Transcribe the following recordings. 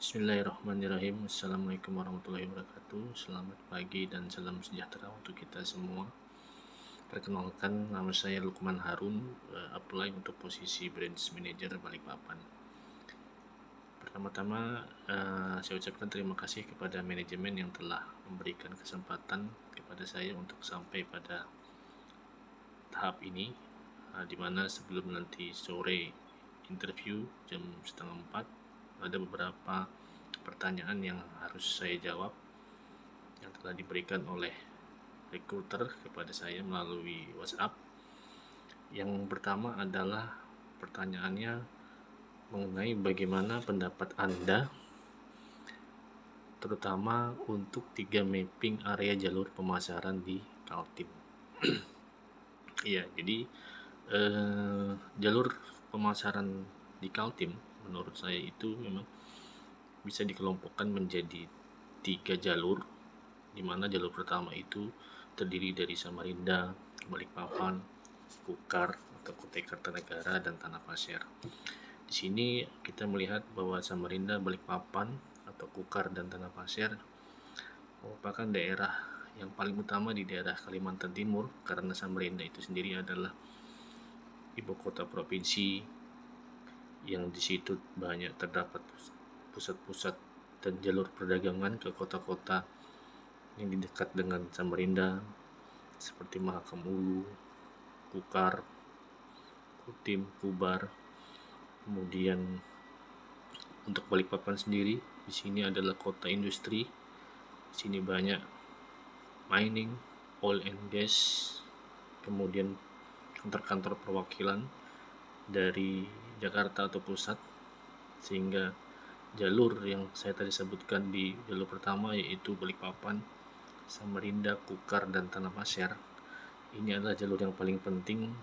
Bismillahirrahmanirrahim. Assalamualaikum warahmatullahi wabarakatuh. Selamat pagi dan salam sejahtera untuk kita semua. Perkenalkan, nama saya Lukman Harun, apply untuk posisi Branch Manager Balikpapan. Pertama-tama, saya ucapkan terima kasih kepada manajemen yang telah memberikan kesempatan kepada saya untuk sampai pada tahap ini, di mana sebelum nanti sore interview jam 3:30 ada beberapa pertanyaan yang harus saya jawab yang telah diberikan oleh recruiter kepada saya melalui WhatsApp. Yang pertama adalah pertanyaannya mengenai bagaimana pendapat Anda terutama untuk 3 mapping area jalur pemasaran di Kaltim. Iya, jadi jalur pemasaran di Kaltim menurut saya itu memang bisa dikelompokkan menjadi 3 jalur, di mana jalur pertama itu terdiri dari Samarinda, Balikpapan, Kukar atau Kutai Kartanegara dan Tanah Pasir. Di sini kita melihat bahwa Samarinda, Balikpapan atau Kukar dan Tanah Pasir merupakan daerah yang paling utama di daerah Kalimantan Timur, karena Samarinda itu sendiri adalah ibu kota provinsi yang di situ banyak terdapat pusat-pusat dan jalur perdagangan ke kota-kota yang di dekat dengan Samarinda seperti Mahakam Ulu, Kukar, Kutim, Kubar. Kemudian untuk Balikpapan sendiri, di sini adalah kota industri. Di sini banyak mining, oil and gas, kemudian kantor-kantor perwakilan dari Jakarta atau pusat, sehingga jalur yang saya tadi sebutkan di jalur pertama yaitu Balikpapan, Samarinda, Kukar, dan Tanah Pasir, ini adalah jalur yang paling penting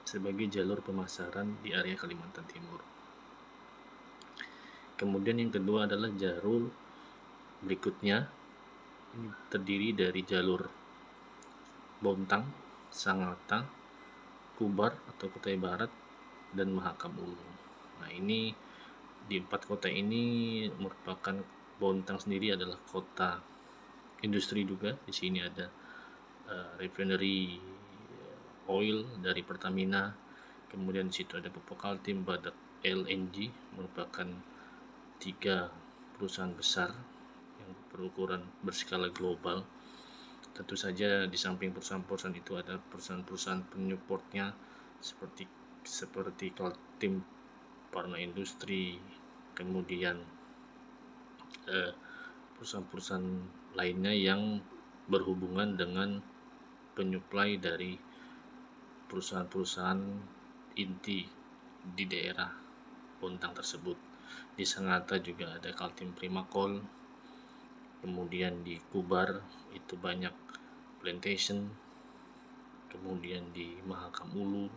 sebagai jalur pemasaran di area Kalimantan Timur. Kemudian yang kedua adalah jalur berikutnya, ini terdiri dari jalur Bontang, Sangatta, Kubar atau Kutai Barat, dan Mahakam Ulu. Nah, ini di 4 kota ini merupakan Bontang sendiri adalah kota industri juga. Di sini ada refinery oil dari Pertamina, kemudian di situ ada Pupuk Kaltim, Badak LNG, merupakan 3 perusahaan besar yang berukuran berskala global. Tentu saja di samping perusahaan-perusahaan itu ada perusahaan-perusahaan penyupportnya seperti Kaltim Pharma Industri, kemudian perusahaan-perusahaan lainnya yang berhubungan dengan penyuplai dari perusahaan-perusahaan inti di daerah Bontang tersebut. Di Sangatta juga ada Kaltim Primakol, kemudian di Kubar itu banyak plantation, kemudian di Mahakam Ulu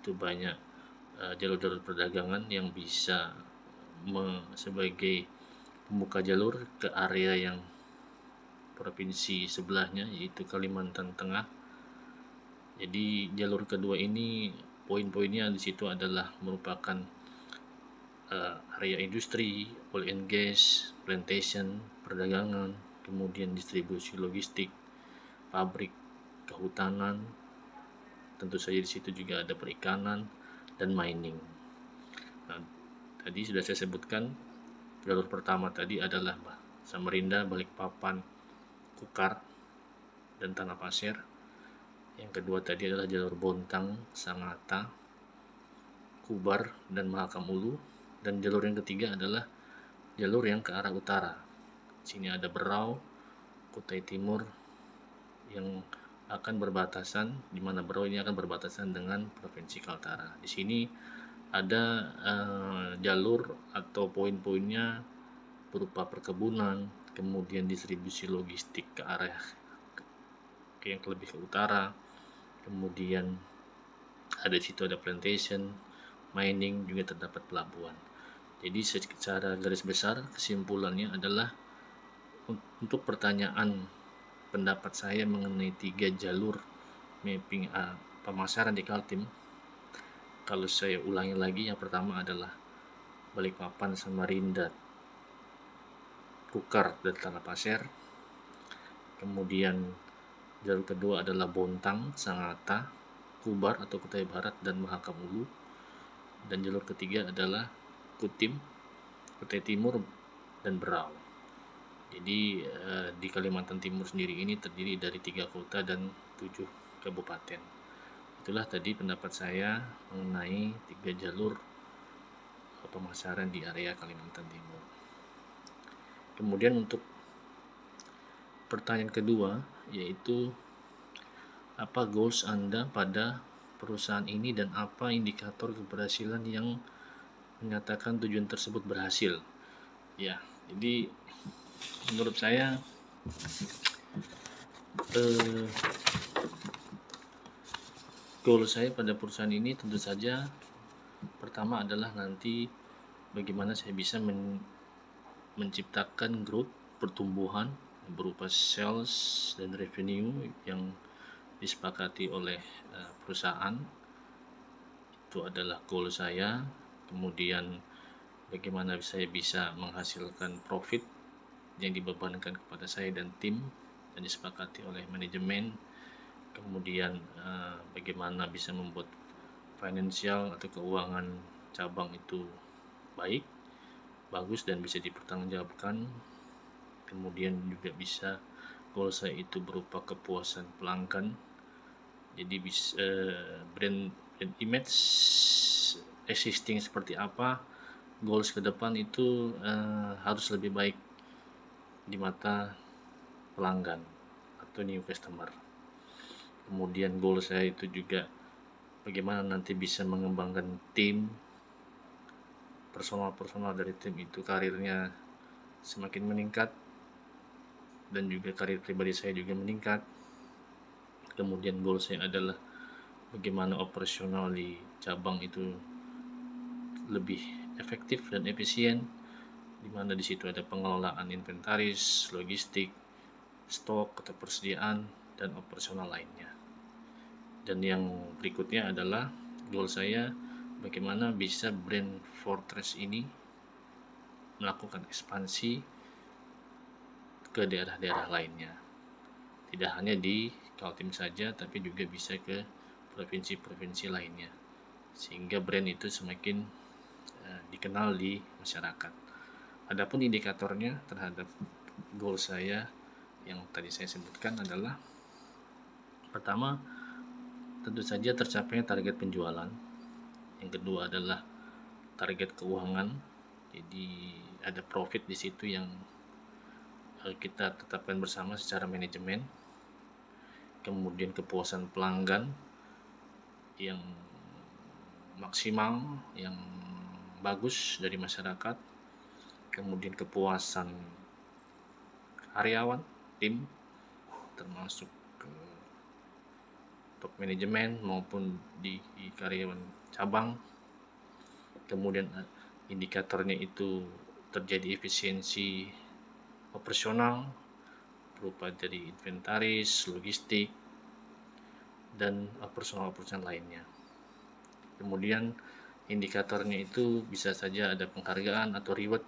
itu banyak jalur-jalur perdagangan yang bisa sebagai membuka jalur ke area yang provinsi sebelahnya yaitu Kalimantan Tengah. Jadi jalur kedua ini poin-poinnya di situ adalah merupakan area industri, oil and gas, plantation, perdagangan, kemudian distribusi logistik, pabrik, kehutanan. Tentu saja di situ juga ada perikanan dan mining. Nah, tadi sudah saya sebutkan jalur pertama tadi adalah Samarinda, Balikpapan, Kukar, dan Tanah Pasir. Yang kedua tadi adalah jalur Bontang, Sangatta, Kubar, dan Mahakam Ulu. Dan jalur yang ketiga adalah jalur yang ke arah utara. Sini ada Berau, Kutai Timur yang akan berbatasan, di mana Berau ini akan berbatasan dengan Provinsi Kaltara. Di sini ada jalur atau poin-poinnya berupa perkebunan, kemudian distribusi logistik ke arah yang lebih ke utara, kemudian ada di situ ada plantation, mining, juga terdapat pelabuhan. Jadi secara garis besar kesimpulannya adalah untuk pertanyaan pendapat saya mengenai 3 jalur mapping pemasaran di Kaltim, kalau saya ulangi lagi, yang pertama adalah Balikpapan, Samarinda, Kukar dan Tanah Pasir. Kemudian jalur kedua adalah Bontang, Sangatta, Kubar atau Kutai Barat dan Mahakam Ulu. Dan jalur ketiga adalah Kutim, Kutai Timur dan Berau. Jadi di Kalimantan Timur sendiri ini terdiri dari 3 kota dan 7 kabupaten. Itulah tadi pendapat saya mengenai 3 jalur pemasaran di area Kalimantan Timur. Kemudian untuk pertanyaan kedua, yaitu apa goals Anda pada perusahaan ini dan apa indikator keberhasilan yang menyatakan tujuan tersebut berhasil. Ya, jadi menurut saya goal saya pada perusahaan ini tentu saja pertama adalah nanti bagaimana saya bisa menciptakan growth, pertumbuhan berupa sales dan revenue yang disepakati oleh perusahaan. Itu adalah goal saya. Kemudian bagaimana saya bisa menghasilkan profit yang dibebankan kepada saya dan tim dan disepakati oleh manajemen. Kemudian bagaimana bisa membuat finansial atau keuangan cabang itu bagus dan bisa dipertanggungjawabkan. Kemudian juga bisa goal saya itu berupa kepuasan pelanggan. Jadi bisa brand image existing seperti apa, goals ke depan itu harus lebih baik di mata pelanggan atau new customer. Kemudian goal saya itu juga bagaimana nanti bisa mengembangkan tim, personal dari tim itu karirnya semakin meningkat dan juga karir pribadi saya juga meningkat. Kemudian goal saya adalah bagaimana operasional di cabang itu lebih efektif dan efisien, di mana di situ ada pengelolaan inventaris, logistik, stok atau persediaan dan operasional lainnya. Dan yang berikutnya adalah goal saya bagaimana bisa brand Fortress ini melakukan ekspansi ke daerah-daerah lainnya. Tidak hanya di Kaltim saja, tapi juga bisa ke provinsi-provinsi lainnya, sehingga brand itu semakin dikenal di masyarakat. Adapun indikatornya terhadap goal saya yang tadi saya sebutkan adalah pertama, tentu saja tercapainya target penjualan. Yang kedua adalah target keuangan. Jadi ada profit di situ yang kita tetapkan bersama secara manajemen. Kemudian kepuasan pelanggan yang maksimal, yang bagus dari masyarakat. Kemudian kepuasan karyawan, tim, termasuk top manajemen maupun di karyawan cabang. Kemudian indikatornya itu terjadi efisiensi operasional berupa dari inventaris, logistik, dan operasional lainnya. Kemudian indikatornya itu bisa saja ada penghargaan atau reward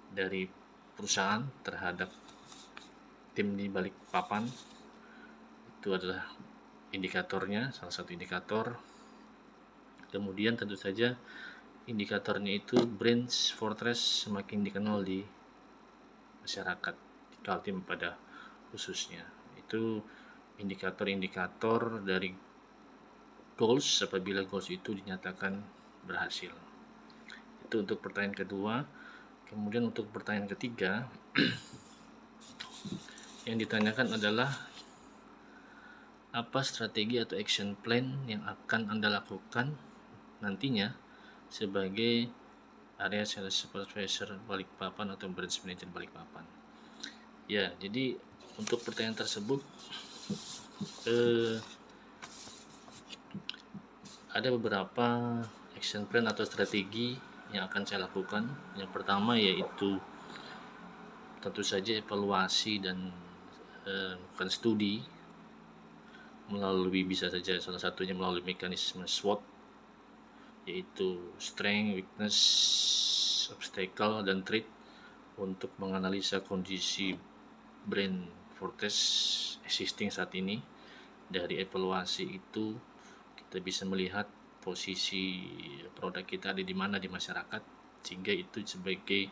dari perusahaan terhadap tim di balik papan. Itu adalah indikatornya, salah satu indikator. Kemudian tentu saja indikatornya itu brand Fortress semakin dikenal di masyarakat di Kaltim pada khususnya. Itu indikator-indikator dari goals apabila goals itu dinyatakan berhasil. Itu untuk pertanyaan kedua. Kemudian untuk pertanyaan ketiga yang ditanyakan adalah apa strategi atau action plan yang akan Anda lakukan nantinya sebagai area sales supervisor Balikpapan atau branch manager Balikpapan. Ya, jadi untuk pertanyaan tersebut ada beberapa action plan atau strategi yang akan saya lakukan. Yang pertama yaitu tentu saja evaluasi dan bukan studi melalui bisa saja salah satunya melalui mekanisme SWOT, yaitu strength, weakness, obstacle, dan threat untuk menganalisa kondisi brand Fortes existing saat ini. Dari evaluasi itu kita bisa melihat posisi produk kita ada di mana di masyarakat, sehingga itu sebagai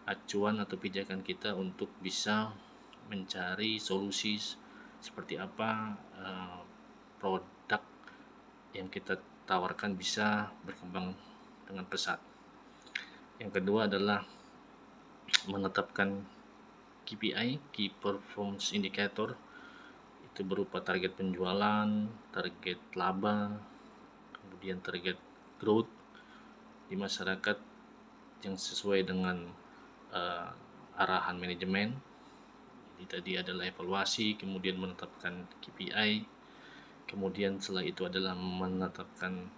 acuan atau pijakan kita untuk bisa mencari solusi seperti apa produk yang kita tawarkan bisa berkembang dengan pesat. Yang kedua adalah menetapkan KPI, Key Performance Indicator, itu berupa target penjualan, target laba, kemudian target growth di masyarakat yang sesuai dengan arahan manajemen. Jadi tadi adalah evaluasi, kemudian menetapkan KPI, kemudian setelah itu adalah menetapkan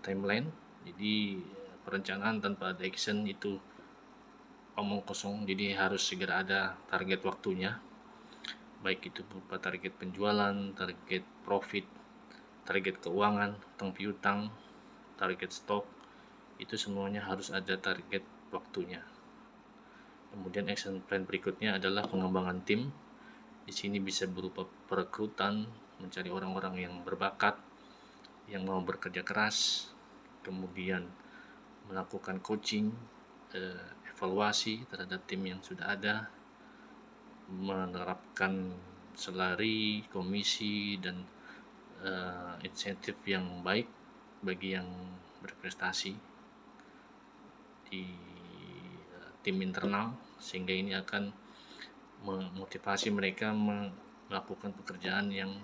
timeline. Jadi perencanaan tanpa ada action itu omong kosong, jadi harus segera ada target waktunya, baik itu berupa target penjualan, target profit, target keuangan, utang piutang, target stok, itu semuanya harus ada target waktunya. Kemudian action plan berikutnya adalah pengembangan tim. Di sini bisa berupa perekrutan, mencari orang-orang yang berbakat, yang mau bekerja keras, kemudian melakukan coaching, evaluasi terhadap tim yang sudah ada, menerapkan salary, komisi, dan insentif yang baik bagi yang berprestasi di tim internal, sehingga ini akan memotivasi mereka melakukan pekerjaan yang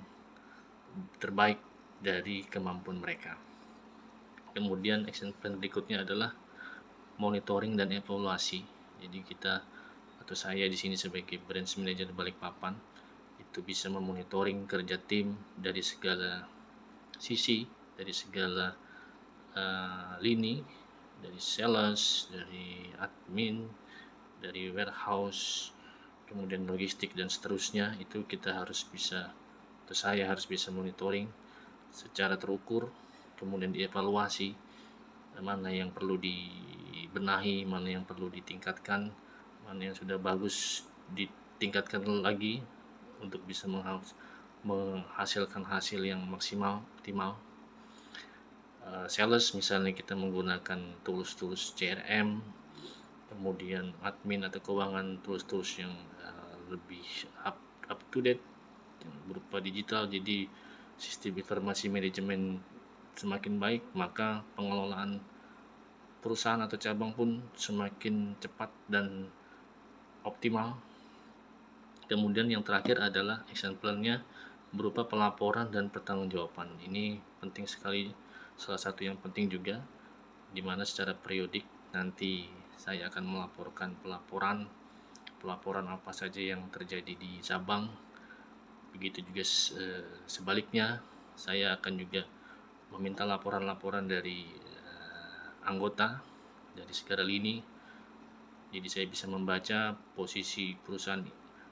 terbaik dari kemampuan mereka. Kemudian action plan berikutnya adalah monitoring dan evaluasi. Jadi kita atau saya di sini sebagai branch manager Balikpapan itu bisa memonitoring kerja tim dari segala sisi, dari segala lini, dari sales, dari admin, dari warehouse, kemudian logistik dan seterusnya. Itu kita harus bisa, atau saya harus bisa monitoring secara terukur, kemudian dievaluasi mana yang perlu dibenahi, mana yang perlu ditingkatkan, mana yang sudah bagus ditingkatkan lagi untuk bisa menghasilkan hasil yang maksimal, optimal. Sales misalnya kita menggunakan tools CRM, kemudian admin atau keuangan tools yang lebih up to date yang berupa digital, jadi sistem informasi manajemen semakin baik, maka pengelolaan perusahaan atau cabang pun semakin cepat dan optimal. Kemudian yang terakhir adalah action plan-nya berupa pelaporan dan pertanggungjawaban. Ini penting sekali, salah satu yang penting juga, di mana secara periodik nanti saya akan melaporkan pelaporan apa saja yang terjadi di cabang. Begitu juga sebaliknya, saya akan juga meminta laporan-laporan dari anggota dari segala lini. Jadi saya bisa membaca posisi perusahaan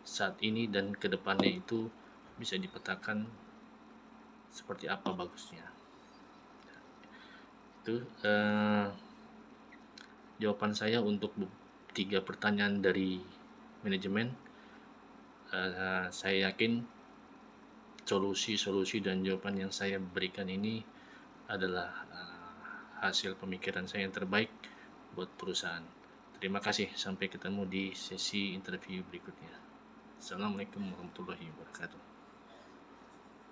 saat ini dan kedepannya itu bisa dipetakan seperti apa bagusnya. Itu jawaban saya untuk 3 pertanyaan dari manajemen. Saya yakin solusi dan jawaban yang saya berikan ini adalah hasil pemikiran saya yang terbaik buat perusahaan. Terima kasih, sampai ketemu di sesi interview berikutnya. Assalamualaikum warahmatullahi wabarakatuh.